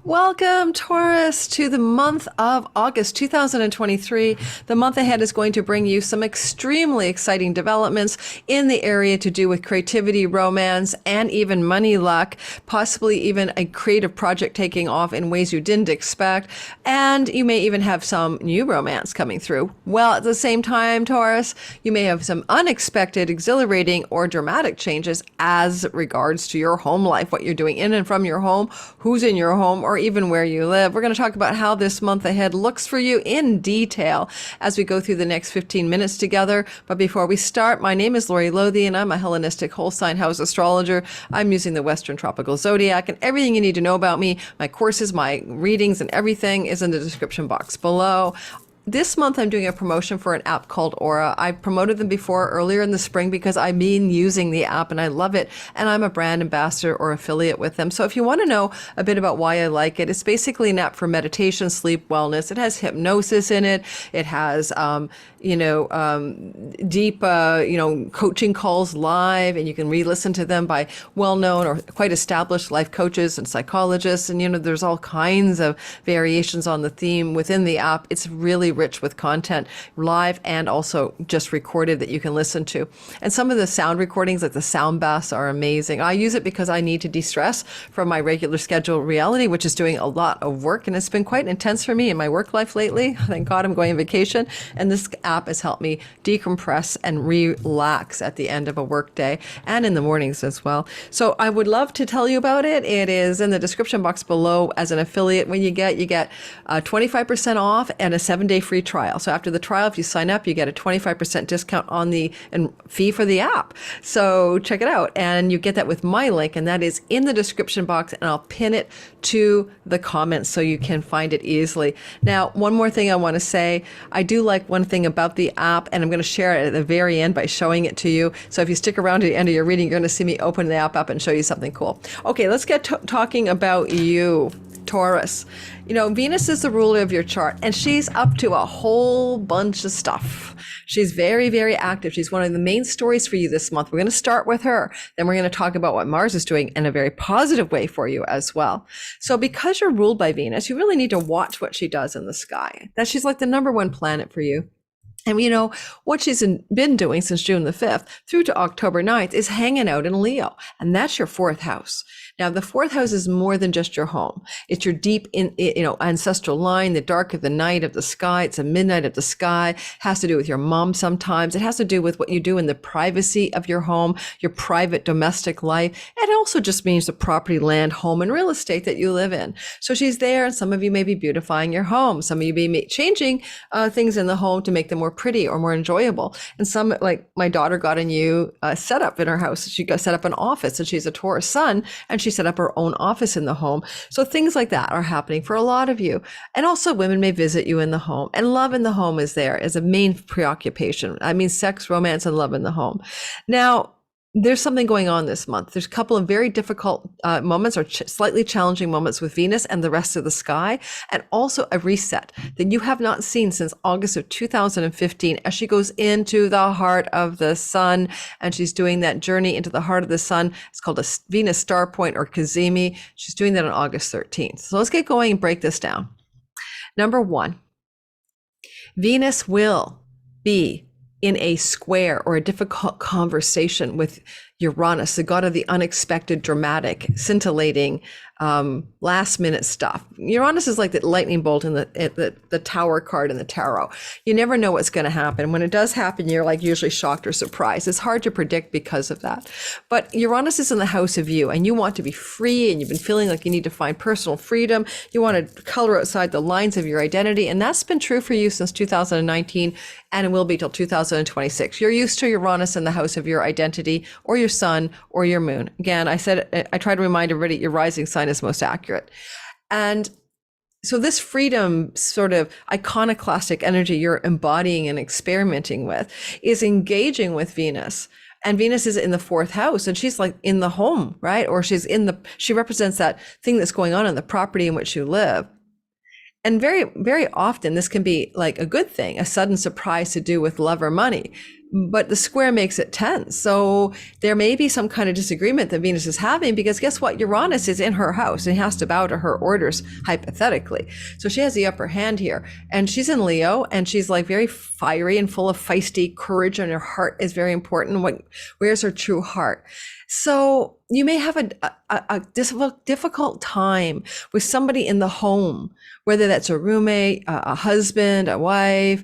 Welcome, Taurus, to the month of August 2023. The month ahead is going to bring you some extremely exciting developments in the area to do with creativity, romance, and even money luck, possibly even a creative project taking off in ways you didn't expect. And you may even have some new romance coming through. Well, at the same time, Taurus, you may have some unexpected, exhilarating, or dramatic changes as regards to your home life, what you're doing in and from your home, who's in your home, or even where you live. We're going to talk about how this month ahead looks for you in detail as we go through the next 15 minutes together. But before we start, my name is Lori Lothian. I'm a Hellenistic whole sign house astrologer. I'm using the Western Tropical Zodiac, and everything you need to know about me, my courses, my readings, and everything is in the description box below. This month, I'm doing a promotion for an app called Aura. I promoted them before earlier in the spring because I've been using the app and I love it. And I'm a brand ambassador or affiliate with them. So if you want to know a bit about why I like it, it's basically an app for meditation, sleep, wellness. It has hypnosis in it. It has, deep, coaching calls live, and you can re-listen to them by well-known or quite established life coaches and psychologists. And, there's all kinds of variations on the theme within the app. It's really rich with content, live and also just recorded, that you can listen to. And some of the sound recordings, like the sound baths, are amazing. I use it because I need to de-stress from my regular scheduled reality, which is doing a lot of work. And it's been quite intense for me in my work life lately. Thank God I'm going on vacation. And this app has helped me decompress and relax at the end of a work day and in the mornings as well. So I would love to tell you about it. It is in the description box below as an affiliate. When you get 25% off and a 7-day free trial. So after the trial, if you sign up, you get a 25% discount on the fee for the app. So check it out. And you get that with my link, and that is in the description box, and I'll pin it to the comments so you can find it easily. Now, one more thing I want to say. I do like one thing about the app, and I'm going to share it at the very end by showing it to you. So if you stick around to the end of your reading, you're going to see me open the app up and show you something cool. Okay, let's get talking about you, Taurus. Venus is the ruler of your chart, and she's up to a whole bunch of stuff. She's very, very active. She's one of the main stories for you this month. We're going to start with her. Then we're going to talk about what Mars is doing in a very positive way for you as well. So because you're ruled by Venus, you really need to watch what she does in the sky. That she's like the number one planet for you. And what she's been doing since June the 5th through to October 9th is hanging out in Leo. And that's your fourth house. Now, the fourth house is more than just your home. It's your deep, ancestral line, the dark of the night of the sky. It's the midnight of the sky. It has to do with your mom sometimes. It has to do with what you do in the privacy of your home, your private domestic life. It also just means the property, land, home, and real estate that you live in. So she's there, and some of you may be beautifying your home. Some of you may be changing things in the home to make them more pretty or more enjoyable. And some, like my daughter, got a new setup in her house. She got set up an office, and she's a Taurus sun, and she set up her own office in the home. So things like that are happening for a lot of you. And also women may visit you in the home, and love in the home is there as a main preoccupation. I mean, sex, romance, and love in the home. Now, there's something going on this month. There's a couple of very difficult moments, or slightly challenging moments with Venus and the rest of the sky, and also a reset that you have not seen since August of 2015 as she goes into the heart of the sun, and she's doing that journey into the heart of the sun. It's called a Venus star point, or Cazimi. She's doing that on August 13th. So let's get going and break this down. Number one, Venus will be in a square or a difficult conversation with Uranus, the god of the unexpected, dramatic, scintillating, last minute stuff. Uranus is like the lightning bolt in the Tower card in the tarot. You never know what's going to happen. When it does happen, you're like usually shocked or surprised. It's hard to predict because of that. But Uranus is in the house of you, and you want to be free, and you've been feeling like you need to find personal freedom. You want to color outside the lines of your identity, and that's been true for you since 2019, and it will be till 2026. You're used to Uranus in the house of your identity, or your sun, or your moon. Again, I try to remind everybody your rising sign is most accurate. And so this freedom, sort of iconoclastic energy you're embodying and experimenting with, is engaging with Venus. And Venus is in the fourth house, and she's like in the home, right? Or she represents that thing that's going on in the property in which you live. And very, very often this can be like a good thing, a sudden surprise to do with love or money. but the square makes it tense. So there may be some kind of disagreement that Venus is having, because guess what? Uranus is in her house and has to bow to her orders, hypothetically. So she has the upper hand here, and she's in Leo, and she's like very fiery and full of feisty courage, and her heart is very important. Where's her true heart? So you may have a difficult time with somebody in the home, whether that's a roommate, a husband, a wife,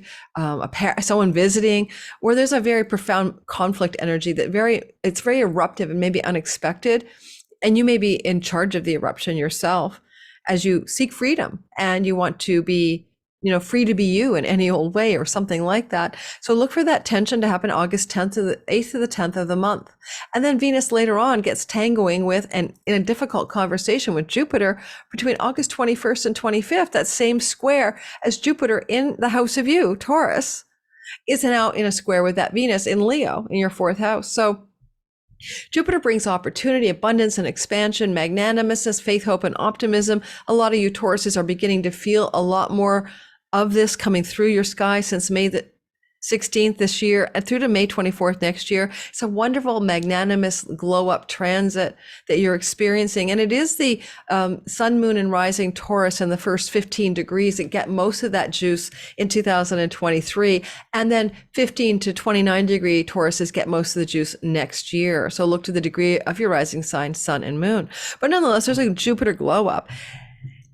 someone visiting, where there's a very profound conflict energy it's very eruptive and maybe unexpected. And you may be in charge of the eruption yourself as you seek freedom, and you want to be free to be you in any old way or something like that. So look for that tension to happen August 10th to the 8th to the 10th of the month. And then Venus later on gets tangoing with, and in a difficult conversation with Jupiter between August 21st and 25th, that same square as Jupiter in the house of you, Taurus, is now in a square with that Venus in Leo in your fourth house. So Jupiter brings opportunity, abundance, and expansion, magnanimousness, faith, hope, and optimism. A lot of you Tauruses are beginning to feel a lot more of this coming through your sky since May the 16th this year and through to May 24th next year. It's a wonderful, magnanimous glow up transit that you're experiencing. And it is the sun, moon, and rising Taurus in the first 15 degrees that get most of that juice in 2023. And then 15 to 29 degree Tauruses get most of the juice next year. So look to the degree of your rising sign, sun, and moon. But nonetheless, there's a Jupiter glow up.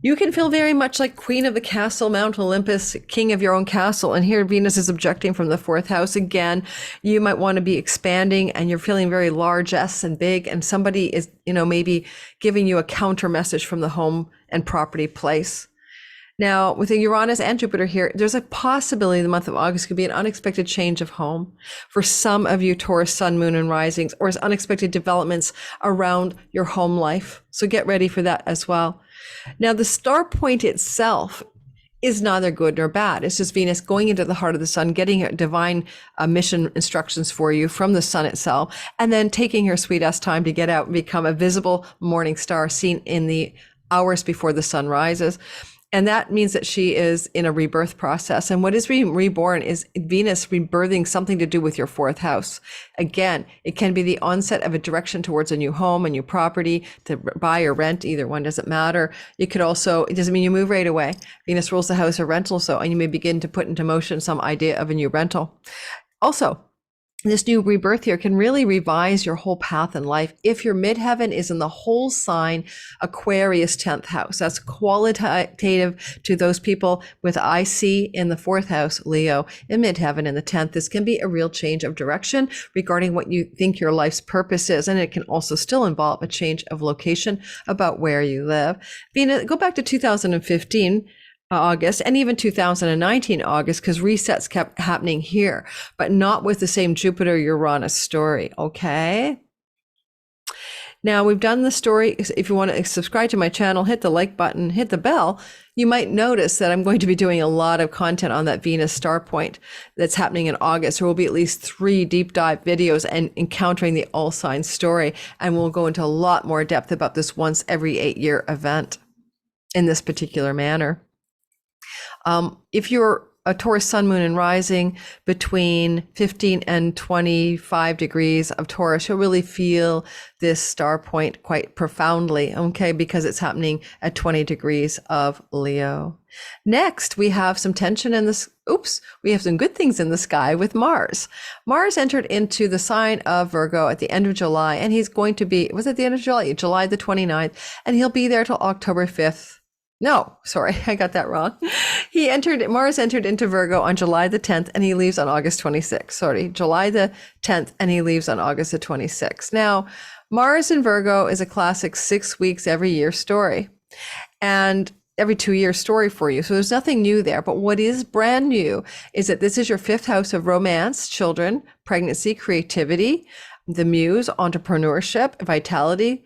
You can feel very much like queen of the castle, Mount Olympus, king of your own castle. And here Venus is objecting from the fourth house again. You might want to be expanding, and you're feeling very largesse and big. And somebody is, maybe giving you a counter message from the home and property place. Now, with the Uranus and Jupiter here, there's a possibility the month of August could be an unexpected change of home for some of you Taurus, sun, moon, and risings, or unexpected developments around your home life. So get ready for that as well. Now, the star point itself is neither good nor bad. It's just Venus going into the heart of the sun, getting divine mission instructions for you from the sun itself, and then taking her sweet ass time to get out and become a visible morning star seen in the hours before the sun rises. And that means that she is in a rebirth process. And what is being reborn is Venus rebirthing something to do with your fourth house. Again, it can be the onset of a direction towards a new home, a new property to buy or rent. Either one doesn't matter. You could also, it doesn't mean you move right away. Venus rules the house of rental. And you may begin to put into motion some idea of a new rental. Also, this new rebirth here can really revise your whole path in life. If your midheaven is in the whole sign Aquarius 10th house, that's qualitative to those people with IC in the fourth house, Leo, in midheaven in the 10th. This can be a real change of direction regarding what you think your life's purpose is. And it can also still involve a change of location about where you live. Venus, go back to 2015. August, and even 2019 August, because resets kept happening here, but not with the same Jupiter Uranus story. Okay. Now we've done the story. If you want to subscribe to my channel, hit the like button, hit the bell. You might notice that I'm going to be doing a lot of content on that Venus star point that's happening in August. There will be at least 3 deep dive videos and encountering the all signs story. And we'll go into a lot more depth about this once every 8-year event in this particular manner. If you're a Taurus sun, moon, and rising between 15 and 25 degrees of Taurus, you'll really feel this star point quite profoundly, okay, because it's happening at 20 degrees of Leo. Next, we have some tension in this. We have some good things in the sky with Mars. Mars entered into the sign of Virgo at the end of July, and he's going to be, was it the end of July? July the 29th, and he'll be there till October 5th. No, sorry, I got that wrong. Mars entered into Virgo on July the 10th, and he leaves on August 26th. Sorry, July the 10th, and he leaves on August the 26th. Now, Mars in Virgo is a classic 6 weeks every year story, and every 2 year story for you. So there's nothing new there. But what is brand new is that this is your 5th house of romance, children, pregnancy, creativity, the muse, entrepreneurship, vitality,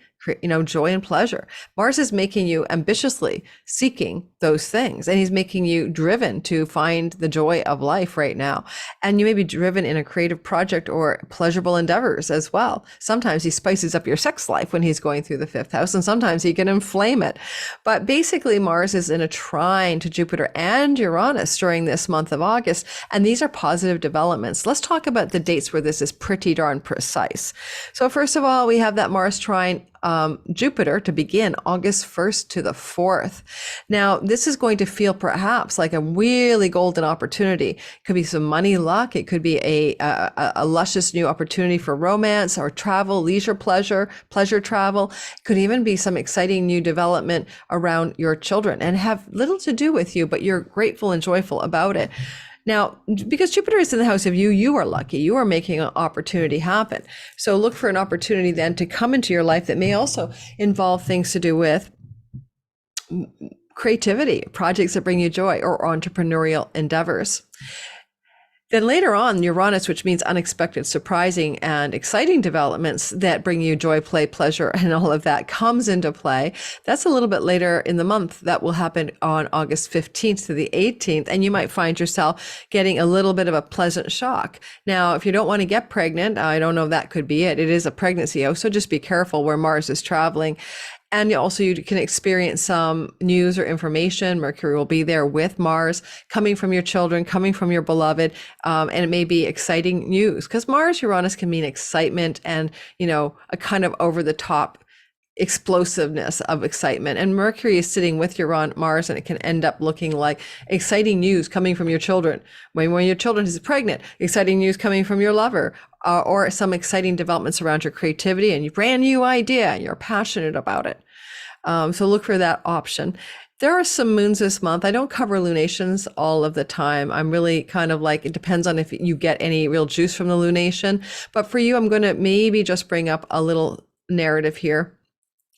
joy and pleasure. Mars is making you ambitiously seeking those things, and he's making you driven to find the joy of life right now. And you may be driven in a creative project or pleasurable endeavors as well. Sometimes he spices up your sex life when he's going through the 5th house, and sometimes he can inflame it. But basically, Mars is in a trine to Jupiter and Uranus during this month of August, and these are positive developments. Let's talk about the dates where this is pretty darn precise. So first of all, we have that Mars trine Jupiter to begin August 1st to the 4th. Now, this is going to feel perhaps like a really golden opportunity. It could be some money luck. It could be a luscious new opportunity for romance or travel, leisure, pleasure travel. It could even be some exciting new development around your children and have little to do with you, but you're grateful and joyful about it. Now, because Jupiter is in the house of you are lucky. You are making an opportunity happen. So look for an opportunity then to come into your life that may also involve things to do with creativity, projects that bring you joy, or entrepreneurial endeavors. Then later on, Uranus, which means unexpected, surprising, and exciting developments that bring you joy, play, pleasure, and all of that comes into play. That's a little bit later in the month. That will happen on August 15th to the 18th, and you might find yourself getting a little bit of a pleasant shock. Now, if you don't want to get pregnant, I don't know if that could be it. It is a pregnancy, so just be careful where Mars is traveling. And also you can experience some news or information. Mercury will be there with Mars, coming from your children, coming from your beloved. And it may be exciting news, because Mars Uranus can mean excitement and, a kind of over the top explosiveness of excitement. And Mercury is sitting with Mars, and it can end up looking like exciting news coming from your children. When your children is pregnant, exciting news coming from your lover, or some exciting developments around your creativity and your brand new idea, and you're passionate about it. So look for that option. There are some moons this month. I don't cover lunations all of the time. I'm really kind of like, it depends on if you get any real juice from the lunation. But for you, I'm going to maybe just bring up a little narrative here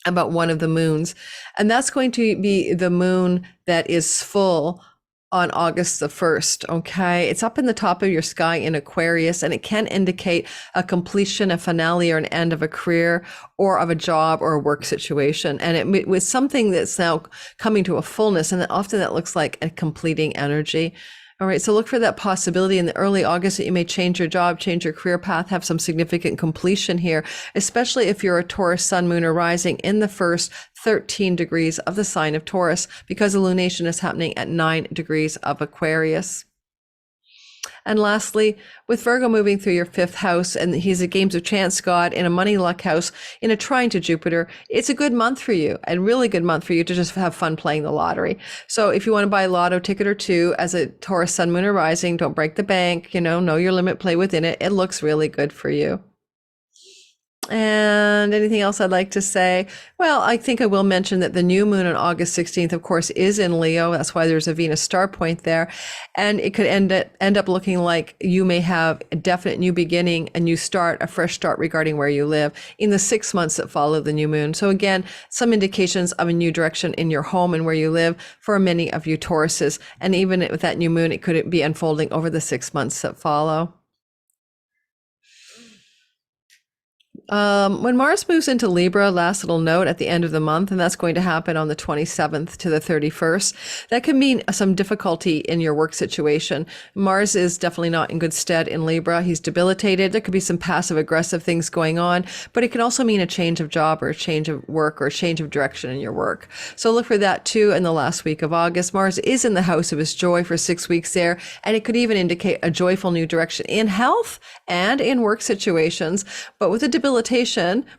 about one of the moons. And that's going to be the moon that is full on August the 1st, okay? It's up in the top of your sky in Aquarius, and it can indicate a completion, a finale, or an end of a career or of a job or a work situation. And it was something that's now coming to a fullness, and often that looks like a completing energy. All right, so look for that possibility in the early August that you may change your job, change your career path, have some significant completion here, especially if you're a Taurus sun, moon, or rising in the first 13 degrees of the sign of Taurus, because the lunation is happening at 9 degrees of Aquarius. And lastly, with Virgo moving through your 5th house, and he's a games of chance god in a money luck house in a trine to Jupiter, it's a good month for you, and really good month for you to just have fun playing the lottery. So if you want to buy a lotto ticket or two as a Taurus sun, moon, or rising, don't break the bank, know your limit, play within it. It looks really good for you. And anything else I'd like to say? Well, I think I will mention that the new moon on August 16th, of course, is in Leo. That's why there's a Venus star point there. And it could end up looking like you may have a definite new beginning, a new start, a fresh start regarding where you live in the 6 months that follow the new moon. So again, some indications of a new direction in your home and where you live for many of you Tauruses. And even with that new moon, it could be unfolding over the 6 months that follow. When Mars moves into Libra, last little note at the end of the month, and that's going to happen on the 27th to the 31st, that can mean some difficulty in your work situation. Mars is definitely not in good stead in Libra. He's debilitated. There could be some passive aggressive things going on, but it can also mean a change of job or a change of work or a change of direction in your work. So look for that too in the last week of August. Mars is in the house of his joy for 6 weeks there, and it could even indicate a joyful new direction in health and in work situations, but with a debilitation,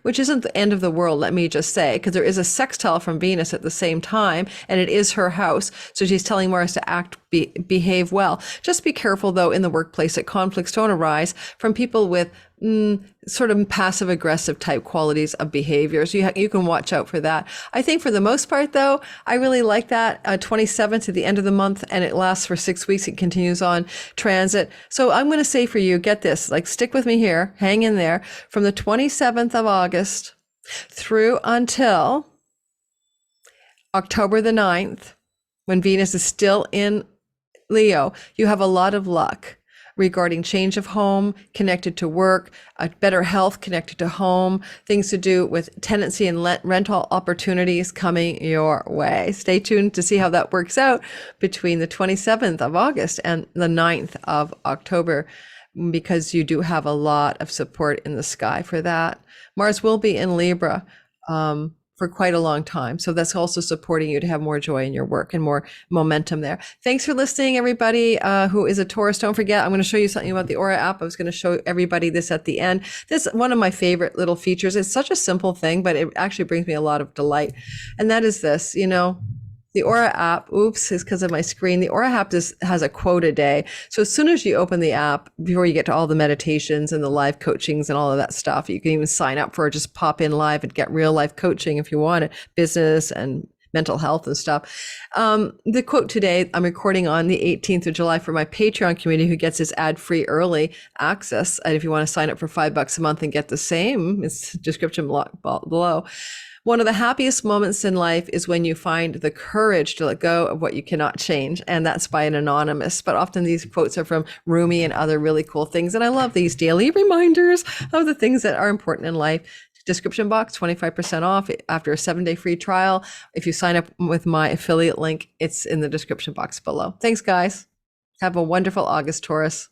which isn't the end of the world, let me just say, because there is a sextile from Venus at the same time, and it is her house. So she's telling Mars to behave well. Just be careful, though, in the workplace that conflicts don't arise from people with sort of passive aggressive type qualities of behavior. So you can watch out for that. I think for the most part, though, I really like that 27th to the end of the month, and it lasts for 6 weeks. It continues on transit. So I'm going to say for you, get this, like stick with me here, hang in there, from the 27th of August through until October the 9th, when Venus is still in Leo, you have a lot of luck. regarding change of home, connected to work, better health connected to home, things to do with tenancy and rental opportunities coming your way. Stay tuned to see how that works out between the 27th of August and the 9th of October, because you do have a lot of support in the sky for that. Mars will be in Libra for quite a long time. So that's also supporting you to have more joy in your work and more momentum there. Thanks for listening, everybody who is a Taurus. Don't forget, I'm going to show you something about the Aura app. I was going to show everybody this at the end. This is one of my favorite little features. It's such a simple thing, but it actually brings me a lot of delight. And that is this, the Aura app, is because of my screen. The Aura app has a quote a day. So as soon as you open the app, before you get to all the meditations and the live coachings and all of that stuff, you can even sign up for it, just pop in live and get real life coaching if you want it, business and mental health and stuff. The quote today, I'm recording on the 18th of July for my Patreon community who gets this ad-free early access. And if you want to sign up for $5 a month and get the same, it's description below. One of the happiest moments in life is when you find the courage to let go of what you cannot change. And that's by an anonymous. But often these quotes are from Rumi and other really cool things. And I love these daily reminders of the things that are important in life. Description box, 25% off after a 7-day free trial. If you sign up with my affiliate link, it's in the description box below. Thanks, guys. Have a wonderful August, Taurus.